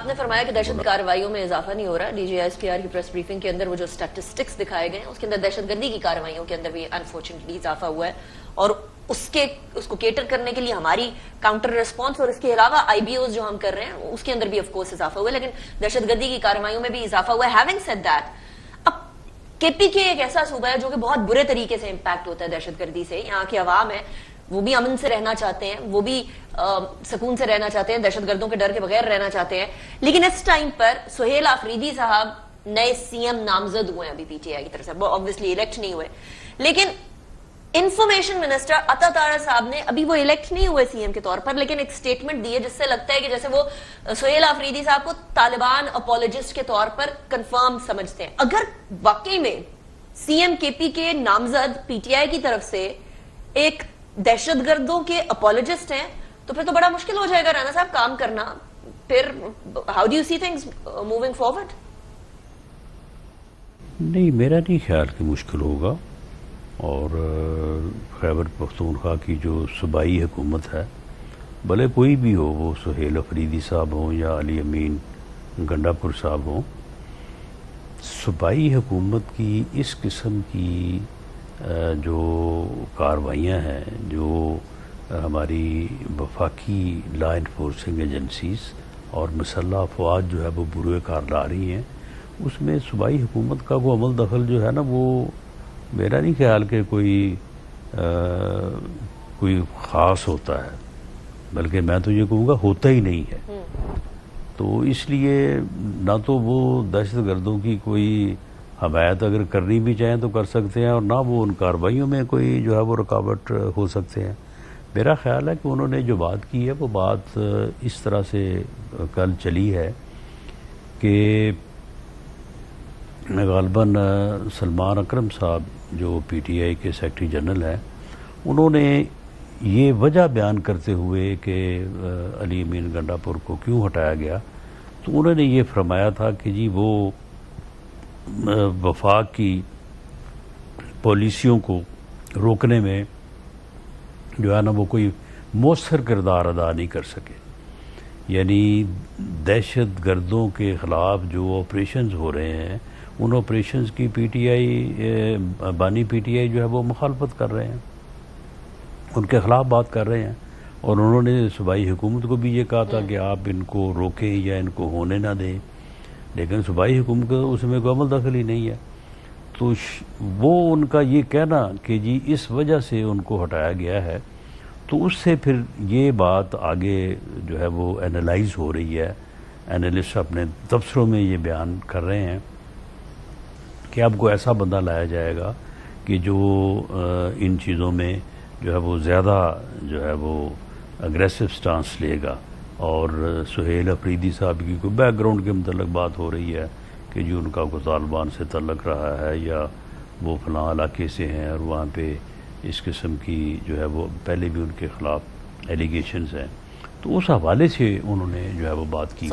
آپ نے فرمایا کہ دہشت کارروائیوں میں اضافہ نہیں ہو رہا. D G S P R کی پریس بریفنگ کے اندر وہ جو اسٹیٹسٹکس دکھائے گئے ہیں اس کے اندر دہشت گردی کی کارروائیوں کے اندر بھی انفارچونیٹلی اضافہ ہوا ہے, اور اس کو کیٹر کرنے کے لیے ہماری کاؤنٹر ریسپانس اور اس کے علاوہ آئی بی اوز جو ہم کر رہے ہیں اس کے اندر بھی آف کورس اضافہ ہوا ہے, لیکن دہشت گردی کی کارروائیوں میں بھی اضافہ ہوا ہے. ہیونگ سیڈ دیٹ, اب کے پی کے ایک ایسا صوبہ ہے جو کہ بہت برے طریقے سے امپیکٹ ہوتا ہے دہشت گردی سے. یہاں کے عوام ہے وہ بھی امن سے رہنا چاہتے ہیں, وہ بھی سکون سے رہنا چاہتے ہیں, دہشت گردوں کے ڈر کے بغیر رہنا چاہتے ہیں. لیکن اس ٹائم پر سہیل آفریدی صاحب نئے سی ایم نامزد ہوئے ہیں ابھی پی ٹی آئی کی طرف سے, obviously الیکٹ نہیں ہوئے, لیکن انفارمیشن منسٹر عطا تارا صاحب نے ابھی وہ الیکٹ نہیں ہوئے سی ایم کے طور پر, لیکن ایک سٹیٹمنٹ دی ہے جس سے لگتا ہے کہ جیسے وہ سہیل آفریدی صاحب کو طالبان اپولوجسٹ کے طور پر کنفرم سمجھتے ہیں. اگر واقعی میں سی ایم کے پی کے نامزد پی ٹی آئی کی طرف سے ایک دہشت گردوں کے اپولوجسٹ ہیں تو پھر تو بڑا مشکل ہو جائے گا رانا صاحب کام کرنا. پھر how do you see things moving forward? نہیں, میرا نہیں خیال کہ مشکل ہوگا. اور خیبر پختونخوا کی جو صوبائی حکومت ہے, بھلے کوئی بھی ہو, وہ سہیل آفریدی صاحب ہوں یا علی امین گنڈا پور صاحب ہوں, صوبائی حکومت کی اس قسم کی جو کارروائیاں ہیں, جو ہماری وفاقی لا انفورسنگ ایجنسیز اور مسلح افواج جو ہے وہ بروئے کار لا رہی ہیں, اس میں صوبائی حکومت کا وہ عمل دخل جو ہے نا, وہ میرا نہیں خیال کہ کوئی خاص ہوتا ہے, بلکہ میں تو یہ کہوں گا ہوتا ہی نہیں ہے. تو اس لیے نہ تو وہ دہشت گردوں کی کوئی حمایت اگر کرنی بھی چاہیں تو کر سکتے ہیں, اور نہ وہ ان کارروائیوں میں کوئی جو ہے وہ رکاوٹ ہو سکتے ہیں. میرا خیال ہے کہ انہوں نے جو بات کی ہے وہ بات اس طرح سے کل چلی ہے کہ غالباً سلمان اکرم صاحب جو پی ٹی آئی کے سیکرٹری جنرل ہیں, انہوں نے یہ وجہ بیان کرتے ہوئے کہ علی امین گنڈا پور کو کیوں ہٹایا گیا, تو انہوں نے یہ فرمایا تھا کہ جی وہ وفاق کی پالیسیوں کو روکنے میں جو ہے نا وہ کوئی مؤثر کردار ادا نہیں کر سکے. یعنی دہشت گردوں کے خلاف جو آپریشنز ہو رہے ہیں, ان آپریشنز کی پی ٹی آئی بانی پی ٹی آئی جو ہے وہ مخالفت کر رہے ہیں, ان کے خلاف بات کر رہے ہیں. اور انہوں نے صوبائی حکومت کو بھی یہ کہا تھا کہ آپ ان کو روکیں یا ان کو ہونے نہ دیں, لیکن صوبائی حکومت کا اس میں کوئی عمل دخل ہی نہیں ہے. تو وہ ان کا یہ کہنا کہ جی اس وجہ سے ان کو ہٹایا گیا ہے, تو اس سے پھر یہ بات آگے جو ہے وہ اینالائز ہو رہی ہے. اینالسٹ اپنے تبصروں میں یہ بیان کر رہے ہیں کہ اب کو ایسا بندہ لایا جائے گا کہ جو ان چیزوں میں جو ہے وہ زیادہ جو ہے وہ اگریسو سٹانس لے گا. اور سہیل آفریدی صاحب کی کوئی بیک گراؤنڈ کے متعلق بات ہو رہی ہے کہ جو ان کا کوئی طالبان سے تعلق رہا ہے یا وہ فلاں علاقے سے ہیں اور وہاں پہ اس قسم کی جو ہے وہ پہلے بھی ان کے خلاف ایلیگیشنز ہیں, تو اس حوالے سے انہوں نے جو ہے وہ بات کی.